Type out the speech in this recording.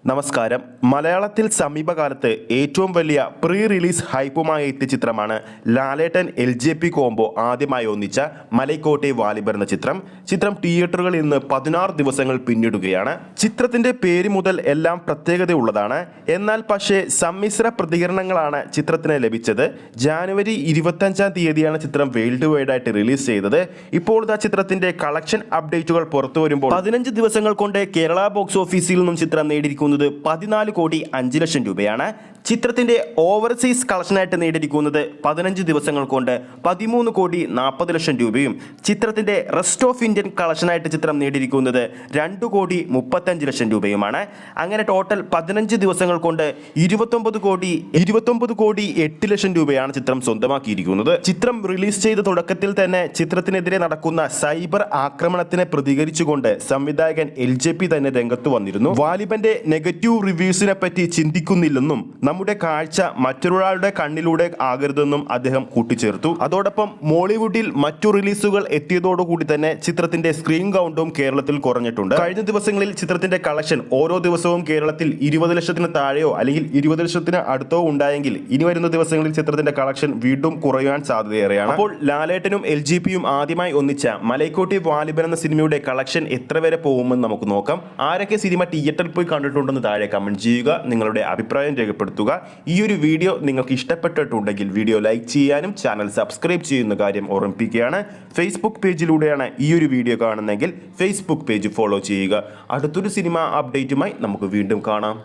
നമസ്കാരം. മലയാളത്തിൽ സമീപകാലത്ത് ഏറ്റവും വലിയ പ്രീ റിലീസ് ഹൈപ്പുമായി എത്തിയ ചിത്രമാണ് ലാലേട്ടൻ LJP കോംബോ ആദ്യമായി ഒന്നിച്ച മലൈക്കോട്ടെ വാലിബൻ എന്ന ചിത്രം തിയേറ്ററുകളിൽ നിന്ന് 16 ദിവസങ്ങൾ പിന്നിടുകയാണ്. ചിത്രത്തിന്റെ പേര് മുതൽ എല്ലാം പ്രത്യേകതയുള്ളതാണ്. എന്നാൽ പക്ഷേ സമ്മിശ്ര പ്രതികരണങ്ങളാണ് ചിത്രത്തിന് ലഭിച്ചത്. ജാനുവരി 25-ാം തീയതിയാണ് ചിത്രം വേൾഡ് വൈഡ് ആയിട്ട് റിലീസ് ചെയ്തത്. ഇപ്പോൾ ചിത്രത്തിന്റെ കളക്ഷൻ അപ്ഡേറ്റുകൾ പുറത്തു വരുമ്പോൾ 15 ദിവസങ്ങൾ കൊണ്ട് കേരള ബോക്സ് ഓഫീസിൽ നിന്നും ചിത്രം നേടിയിരിക്കുന്നത് 14,05,00,000 രൂപയാണ്. ചിത്രത്തിന്റെ ഓവർസീസ് കളക്ഷനായിട്ട് നേടിയിരിക്കുന്നത് 15 ദിവസങ്ങൾ കൊണ്ട് 13,40,00,000 രൂപയും ചിത്രത്തിന്റെ റെസ്റ്റ് ഓഫ് ഇന്ത്യൻ കളക്ഷനായിട്ട് ചിത്രം നേടിയിരിക്കുന്നത് 2,35,00,000 രൂപയുമാണ്. അങ്ങനെ ടോട്ടൽ 15 ദിവസങ്ങൾ കൊണ്ട് 29,08,00,000 രൂപയാണ് ചിത്രം സ്വന്തമാക്കിയിരിക്കുന്നത്. ചിത്രം റിലീസ് ചെയ്ത തുടക്കത്തിൽ തന്നെ ചിത്രത്തിനെതിരെ നടക്കുന്ന സൈബർ ആക്രമണത്തിനെ പ്രതികരിച്ചുകൊണ്ട് സംവിധായകൻ LJP തന്നെ രംഗത്ത് വന്നിരുന്നു. വാലിബന്റെ നെഗറ്റീവ് റിവ്യൂസിനെ പറ്റി ചിന്തിക്കുന്നില്ലെന്നും നമ്മുടെ കാഴ്ച മറ്റൊരാളുടെ കണ്ണിലൂടെ ആകരുതെന്നും അദ്ദേഹം കൂട്ടിച്ചേർത്തു. അതോടൊപ്പം മോളിവുഡിൽ മറ്റു റിലീസുകൾ എത്തിയതോടുകൂടി തന്നെ ചിത്രത്തിന്റെ സ്ക്രീൻ കൗണ്ടും കേരളത്തിൽ കുറഞ്ഞിട്ടുണ്ട്. കഴിഞ്ഞ ദിവസങ്ങളിൽ ചിത്രത്തിന്റെ കളക്ഷൻ ഓരോ ദിവസവും കേരളത്തിൽ 20 ലക്ഷത്തിന് താഴെയോ അല്ലെങ്കിൽ 20 ലക്ഷത്തിന് അടുത്തോ ഉണ്ടായെങ്കിൽ ഇനി വരുന്ന ദിവസങ്ങളിൽ ചിത്രത്തിന്റെ കളക്ഷൻ വീണ്ടും കുറയാൻ സാധ്യതയേറെയാണ്. അപ്പോൾ ലാലേട്ടനും LJPയും ആദ്യമായി ഒന്നിച്ച മലൈക്കോട്ടെ വാലിബൻ എന്ന സിനിമയുടെ കളക്ഷൻ എത്ര വരെ പോകുമെന്ന് നമുക്ക് നോക്കാം. ആരൊക്കെ സിനിമ തിയേറ്ററിൽ പോയി കണ്ടിട്ടുണ്ടെന്ന് താഴെ കമന്റ് ചെയ്യുക. നിങ്ങളുടെ അഭിപ്രായം രേഖപ്പെടുത്തുക. ഈ ഒരു വീഡിയോ നിങ്ങൾക്ക് ഇഷ്ടപ്പെട്ടിട്ടുണ്ടെങ്കിൽ വീഡിയോ ലൈക്ക് ചെയ്യാനും ചാനൽ സബ്സ്ക്രൈബ് ചെയ്യുന്ന കാര്യം ഓർമ്മിപ്പിക്കുകയാണ്. ഫേസ്ബുക്ക് പേജിലൂടെയാണ് ഈ ഒരു വീഡിയോ കാണുന്നതെങ്കിൽ ഫേസ്ബുക്ക് പേജ് ഫോളോ ചെയ്യുക. അടുത്തൊരു സിനിമ അപ്ഡേറ്റുമായി നമുക്ക് വീണ്ടും കാണാം.